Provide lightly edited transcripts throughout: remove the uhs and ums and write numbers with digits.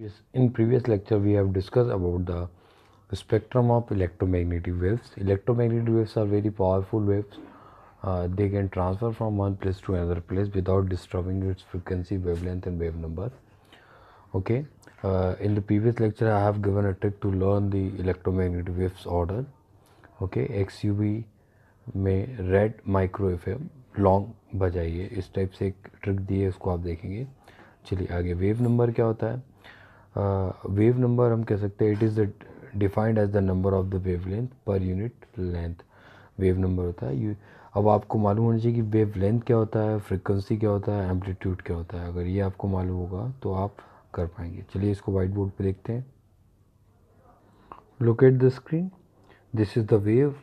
Yes, in previous lecture we have discussed about the spectrum of electromagnetic waves. Electromagnetic waves are very powerful waves. They can transfer from one place to another place without disturbing its frequency, wavelength and wave number. Okay. In the previous lecture I have given a trick to learn the electromagnetic waves order. Okay, XUV में red micro FM long बजाइए, इस type से एक trick दी है, उसको आप देखेंगे. चलिए आगे. वेव नंबर क्या होता है? वेव नंबर हम कह सकते हैं it is defined as the number of the wavelength per unit length. Wave number होता है. अब आपको मालूम होना चाहिए कि वेव लेंथ क्या होता है, फ्रिक्वेंसी क्या होता है, एम्पलीट्यूड क्या होता है. अगर ये आपको मालूम होगा तो आप कर पाएंगे. चलिए इसको वाइट बोर्ड पे देखते हैं. Look at the screen. This is the wave.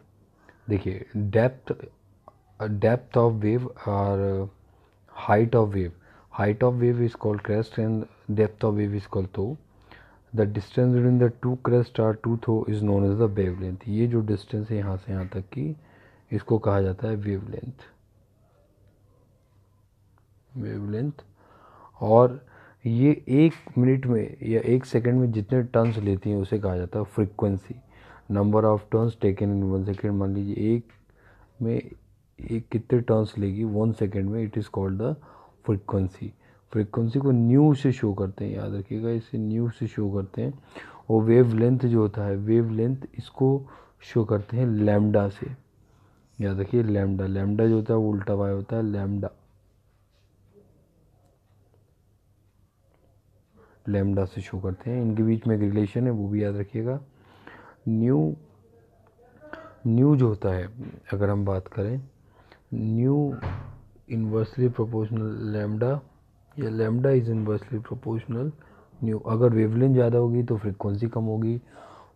देखिए डेप्थ ऑफ वेव और height of wave. Height of wave is called crest and depth of wave is called tau. The distance between the two crest or two tau is known as the wavelength. ये जो distance है यहाँ से यहाँ तक की, इसको कहा जाता है wavelength. wavelength. और ये एक मिनट में या एक सेकंड में जितने टर्न्स लेती हैं उसे कहा जाता है frequency. Number of turns taken in 1 second. मान लीजिए एक में एक कितने टर्न्स लेगी 1 सेकेंड में, it is called the frequency. Frequency को न्यू से शो करते हैं, याद रखिएगा, इसे न्यू से शो करते हैं. और वेव लेंथ जो होता है, वेव लेंथ इसको शो करते हैं लैम्डा से. याद रखिए लैम्डा. लैम्डा जो होता है वो उल्टा वाई होता है लैम्डा. लैम्डा से शो करते हैं. इनके बीच में एक रिलेशन है, वो भी याद रखिएगा. न्यू जो होता है, अगर हम बात करें, न्यू इन्वर्सली प्रोपोर्शनल लैम्डा, या lambda is inversely proportional new. अगर वेवलेंथ ज़्यादा होगी तो फ्रीक्वेंसी कम होगी,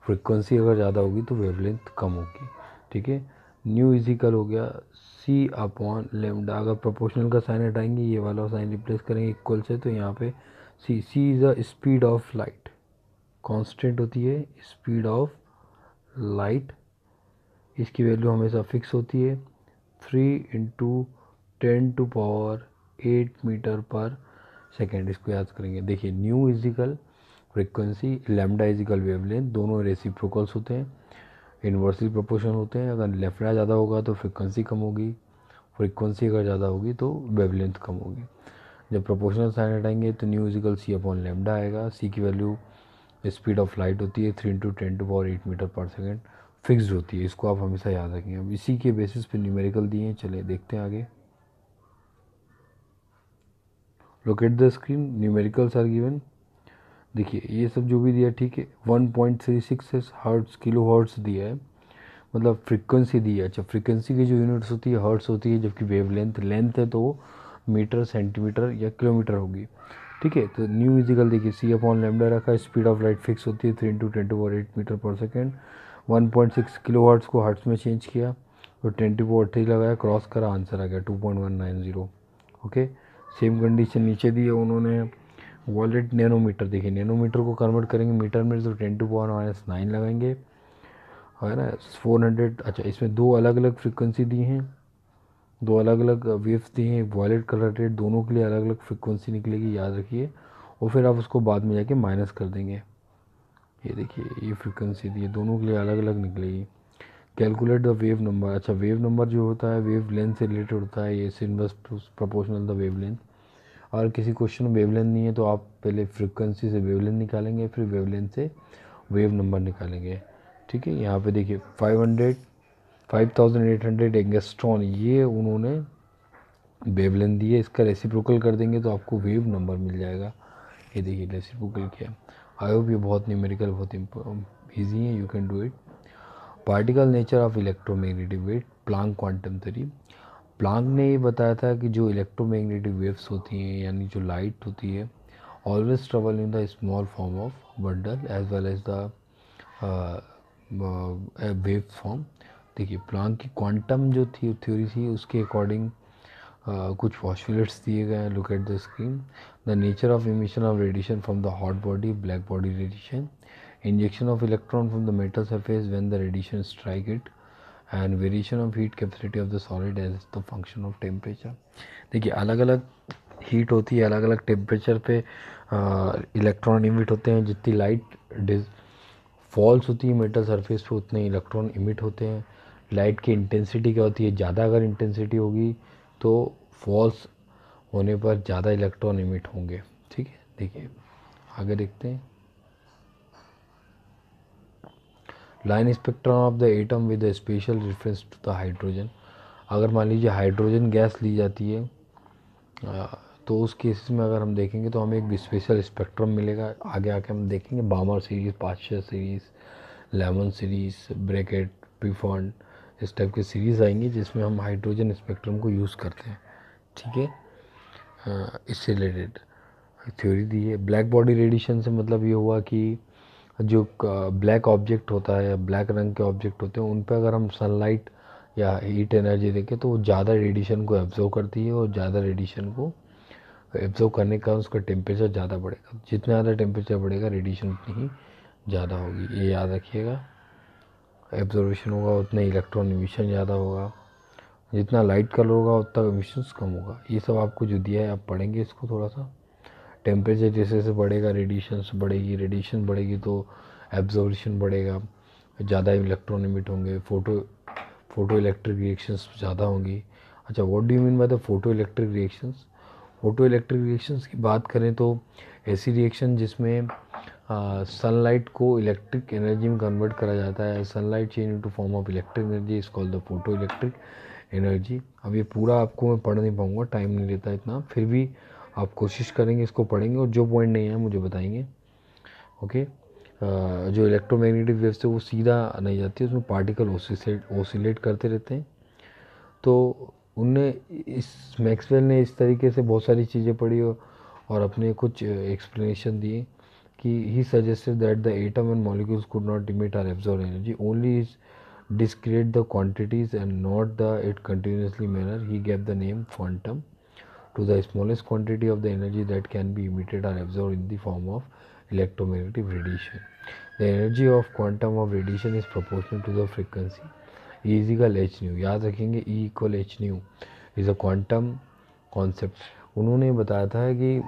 फ्रीक्वेंसी अगर ज़्यादा होगी तो वेवलेंथ कम होगी. ठीक है. न्यू इजिकल हो गया सी अपॉन लैम्डा. अगर प्रोपोर्शनल का साइन हटाएंगे, ये वाला साइन रिप्लेस करेंगे इक्वल से, तो यहाँ पे C is the speed of light. Constant होती है स्पीड ऑफ लाइट. इसकी वैल्यू हमेशा फिक्स होती है 3 इंटू 10⁸ मीटर पर सेकेंड. इसको याद करेंगे. देखिए nu is equal frequency, lambda is equal wavelength, दोनों रेसिप्रोकल्स होते हैं, इन्वर्सली प्रोपोर्शनल होते हैं. अगर लैम्डा ज़्यादा होगा तो फ्रिक्वेंसी कम होगी, फ्रिक्वेंसी अगर ज़्यादा होगी तो वेवलेंथ कम होगी. जब प्रोपोर्शनल साइन हटाएंगे तो न्यू इजिकल सी अपॉन लैम्डा आएगा. सी की वैल्यू स्पीड ऑफ लाइट होती है 3 इंटू 10⁸ मीटर पर सेकेंड, फिक्स्ड होती है. इसको आप हमेशा याद रखेंगे. अब इसी के बेसिस पे न्यूमेरिकल दिए हैं. चलिए देखते हैं आगे. Look at the screen. Numericals are given. देखिए ये सब जो भी दिया ठीक है. 1.36 हर्ट्स किलो हर्ट्स दिया है, मतलब फ्रीक्वेंसी दी है. अच्छा, फ्रीक्वेंसी की जो यूनिट्स होती है हर्ट्स होती है, जबकि वेवलेंथ लेंथ है तो मीटर सेंटीमीटर या किलोमीटर होगी. ठीक है. तो न्यू इजिकल देखिए सी अपॉन लैम्डा रखा है. स्पीड ऑफ लाइट फिक्स होती है 3 इंटू 10⁸ मीटर पर सेकेंड. 1.6 किलो हर्ट्स को हर्ट्स में चेंज किया तो 10⁻³ लगाया, क्रॉस करा, आंसर आ गया 2.190. ओके. सेम कंडीशन नीचे दी है उन्होंने. वॉलेट नैनोमीटर. देखिए नैनोमीटर को कन्वर्ट करेंगे मीटर में तो 10⁻⁻9 लगाएंगे, है ना. 400. अच्छा, इसमें दो अलग अलग फ्रिक्वेंसी दी हैं, दो अलग अलग वेव्स दी हैं. वॉलेट कलर रेट दोनों के लिए अलग अलग फ्रिक्वेंसी निकलेगी, याद रखिए. और फिर आप उसको बाद में जाके माइनस कर देंगे. ये देखिए ये फ्रिक्वेंसी दी है, दोनों के लिए अलग अलग निकलेगी. Calculate the wave number. अच्छा, वेव नंबर जो होता है वेव लेंथ से रिलेटेड होता है. ये inverse proportional the wave length. अगर किसी क्वेश्चन में वेवलेंथ नहीं है तो आप पहले फ्रिक्वेंसी से वेवलेंथ निकालेंगे, फिर वेवलेंथ से वेव नंबर निकालेंगे. ठीक है. यहाँ पे देखिए 5800 एंगस्ट्रॉन, ये उन्होंने वेवलेंथ दी है. इसका रेसिप्रोकल कर देंगे तो आपको वेव नंबर मिल जाएगा. ये देखिए रेसिप्रोकल किया. आई होप ये बहुत न्यूमेरिकल बहुत ईजी है, you can do it. Particle nature of electromagnetic wave, Planck quantum theory. Planck ने ये बताया था कि जो इलेक्ट्रोमैग्नेटिक वेव्स होती हैं यानी जो लाइट होती है, always travel in the small form of bundle as well as the wave form. देखिए प्लांक की क्वांटम जो थी थ्योरी थी उसके अकॉर्डिंग कुछ पॉस्टुलेट्स दिए गए हैं. Look at the screen. The nature of emission of radiation from the hot body, black body radiation, injection of electron from the metal surface when the radiation strike it, and variation of heat capacity of the solid as the function of temperature. देखिए अलग अलग heat होती है, अलग अलग temperature पे electron emit होते हैं। जितनी लाइट फॉल्स होती है मेटल सरफेस पे उतने इलेक्ट्रॉन इमिट होते हैं। लाइट की इंटेंसिटी क्या होती है, ज़्यादा अगर इंटेंसिटी होगी तो फॉल्स होने पर ज़्यादा इलेक्ट्रॉन इमिट होंगे। ठीक है, देखिए आगे देखते हैं। Line spectrum of the atom with a special reference to the hydrogen. अगर मान लीजिए हाइड्रोजन गैस ली जाती है तो उस केसेस में अगर हम देखेंगे तो हमें एक स्पेशल स्पेक्ट्रम मिलेगा। आगे आके हम देखेंगे Balmer series, Paschen series, Lyman series, Brackett, Pfund, इस टाइप के सीरीज़ आएंगी जिसमें हम हाइड्रोजन स्पेक्ट्रम को यूज़ करते हैं। ठीक है, इससे रिलेटेड थ्योरी दी है। ब्लैक बॉडी रेडिएशन से मतलब ये हुआ कि जो ब्लैक ऑब्जेक्ट होता है या ब्लैक रंग के ऑब्जेक्ट होते हैं उन पर अगर हम सनलाइट या हीट एनर्जी देखें तो वो ज़्यादा रेडिएशन को एब्जॉर्व करती है, और ज़्यादा रेडिएशन को एब्जॉर्व करने का उसका टेम्परेचर ज़्यादा बढ़ेगा। जितना ज़्यादा टेम्परेचर बढ़ेगा रेडिएशन उतनी ही ज़्यादा होगी, ये याद रखिएगा। एब्जॉर्वेशन होगा उतना इलेक्ट्रॉन इमिशन ज़्यादा होगा, जितना लाइट कलर होगा उतना इमिशंस कम होगा। ये सब आपको जो दिया है आप पढ़ेंगे इसको थोड़ा सा। टेम्परेचर जैसे जैसे बढ़ेगा रेडिएशंस बढ़ेगी, रेडिएशन बढ़ेगी तो एब्जॉर्वेशन बढ़ेगा, ज़्यादा इलेक्ट्रॉन इमिट होंगे, फोटो इलेक्ट्रिक रिएक्शंस ज़्यादा होंगी। अच्छा, what do you mean by the photo electric reactions? Photo electric reactions की बात करें तो ऐसी रिएक्शन जिसमें सनलाइट को इलेक्ट्रिक एनर्जी में कन्वर्ट करा जाता है। Sunlight change into form of electric energy is called the photo electric energy. अब ये पूरा आपको मैं पढ़ नहीं पाऊँगा, टाइम नहीं लेता इतना, फिर भी आप कोशिश करेंगे, इसको पढ़ेंगे और जो पॉइंट नहीं है मुझे बताएंगे। ओके, जो इलेक्ट्रोमैग्नेटिक वेव्स है वो सीधा नहीं जाती है, उसमें पार्टिकल ओसिलेट करते रहते हैं। तो उनने इस मैक्सवेल ने इस तरीके से बहुत सारी चीज़ें पढ़ी और अपने कुछ एक्सप्लेनेशन दिए कि he suggested that the atom and molecules could not emit or absorb energy, only is discrete the quantities and not the it continuously manner. He gave the name quantum to the smallest quantity of the energy that can be emitted or absorbed in the form of electromagnetic radiation. The energy of quantum of radiation is proportional to the frequency. E is equal h nu, याद रखेंगे E equal h nu is a quantum concept. उन्होंने बताया था कि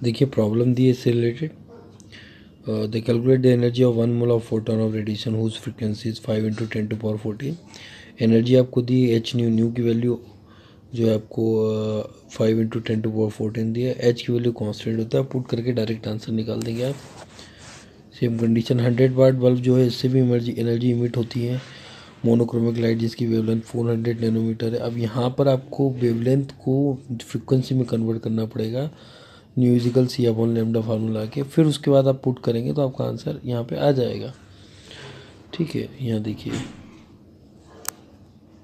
देखिए problem दी है इससे related. They calculate the energy of 1 mole of photon of radiation whose frequency is 5 × 10⁻14। Energy आपको दी है एच न्यू की वैल्यू जो है आपको 5 × 10⁻14 दी है। एच की वैल्यू कॉन्स्टेंट होता है, पुट करके डायरेक्ट आंसर निकाल देंगे आप। सेम कंडीशन 100 वाट बल्ब जो है इससे भी एनर्जी इमिट होती है, मोनोक्रोमिक लाइट जिसकी वेवलेंथ 400 नैनोमीटर है। अब यहाँ पर आपको वेवलेंथ को फ्रिक्वेंसी में कन्वर्ट करना पड़ेगा न्यूजिकल C/λ फार्मूला के, फिर उसके बाद आप पुट करेंगे तो आपका आंसर यहाँ पे आ जाएगा। ठीक है, यहाँ देखिए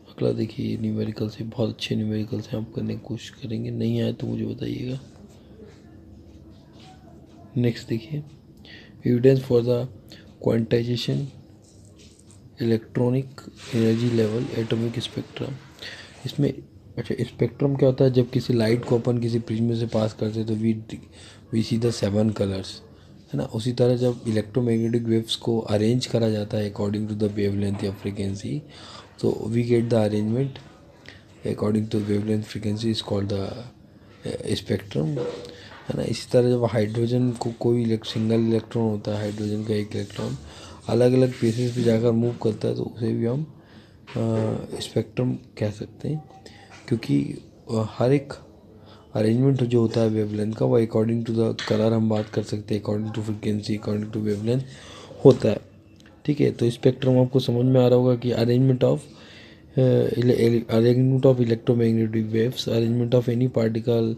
अगला देखिए न्यूमेरिकल से, बहुत अच्छे न्यूमेरिकल से आप करने की कोशिश करेंगे, नहीं आए तो मुझे बताइएगा। नेक्स्ट देखिए evidence for the quantization electronic energy level atomic spectrum. इसमें अच्छा स्पेक्ट्रम क्या होता है, जब किसी लाइट को अपन किसी प्रिज्म से पास करते हैं तो वी सी द 7 कलर्स, है ना। उसी तरह जब इलेक्ट्रोमैग्नेटिक वेव्स को अरेंज करा जाता है अकॉर्डिंग टू द वेवलेंथ या फ्रीक्वेंसी, तो we get the arrangement according to wavelength frequency is called the spectrum, है ना। इसी तरह जब हाइड्रोजन को कोई सिंगल इलेक्ट्रॉन होता है, हाइड्रोजन का एक इलेक्ट्रॉन अलग अलग प्लेसेस पे जाकर मूव करता है तो उसे भी हम स्पेक्ट्रम कह सकते हैं, क्योंकि हर एक अरेंजमेंट जो होता है वेवलेंथ का वो अकॉर्डिंग टू द कलर हम बात कर सकते हैं, according to frequency according to wavelength होता है। ठीक है, तो स्पेक्ट्रम आपको समझ में आ रहा होगा कि arrangement of electromagnetic waves, arrangement of any particle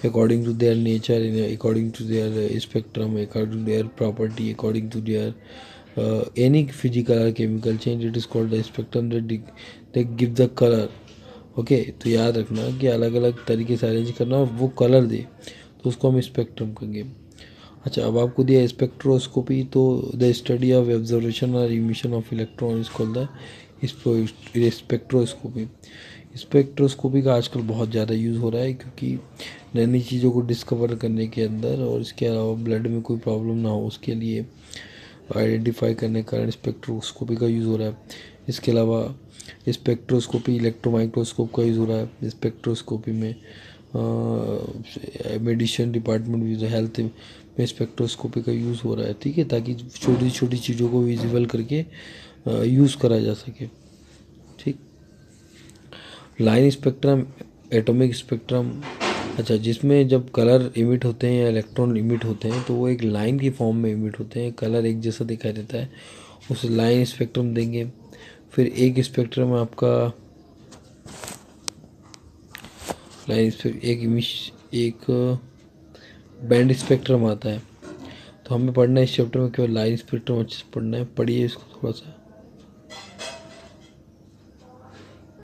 according to their nature, according to their spectrum, according to their property, according to their any physical or chemical change, it is called the spectrum that they give the color। Okay, तो याद रखना कि अलग अलग तरीके से arrange करना और वो कलर दे तो उसको हम स्पेक्ट्रम कहेंगे। अच्छा, अब आपको दिया स्पेक्ट्रोस्कोपी, तो द स्टडी ऑफ ऑब्जर्वेशन और emission of electron is called the spectroscopy. Spectroscopy का आजकल बहुत ज़्यादा यूज़ हो रहा है, क्योंकि नई नई चीज़ों को डिस्कवर करने के अंदर और इसके अलावा ब्लड में कोई प्रॉब्लम ना हो उसके लिए आइडेंटिफाई करने के कारण स्पेक्ट्रोस्कोपी का यूज़ हो रहा है। इसके अलावा स्पेक्ट्रोस्कोपी इलेक्ट्रो माइक्रोस्कोप का यूज़ हो रहा है। स्पेक्ट्रोस्कोपी में मेडिसिन डिपार्टमेंट भी, हेल्थ में स्पेक्ट्रोस्कोपी का यूज़ हो रहा है। ठीक है, ताकि छोटी छोटी चीज़ों को विजिबल करके यूज़ करा जा सके। ठीक, लाइन स्पेक्ट्रम, एटॉमिक स्पेक्ट्रम, अच्छा जिसमें जब कलर इमिट होते हैं या इलेक्ट्रॉन इमिट होते हैं तो वो एक लाइन की फॉर्म में इमिट होते हैं, कलर एक जैसा दिखाई देता है, उसे लाइन स्पेक्ट्रम देंगे। फिर एक स्पेक्ट्रम आपका लाइन एक बैंड स्पेक्ट्रम आता है। तो हमें पढ़ना है इस चैप्टर में केवल लाइन स्पेक्ट्रम अच्छे से पढ़ना है, पढ़िए इसको थोड़ा सा।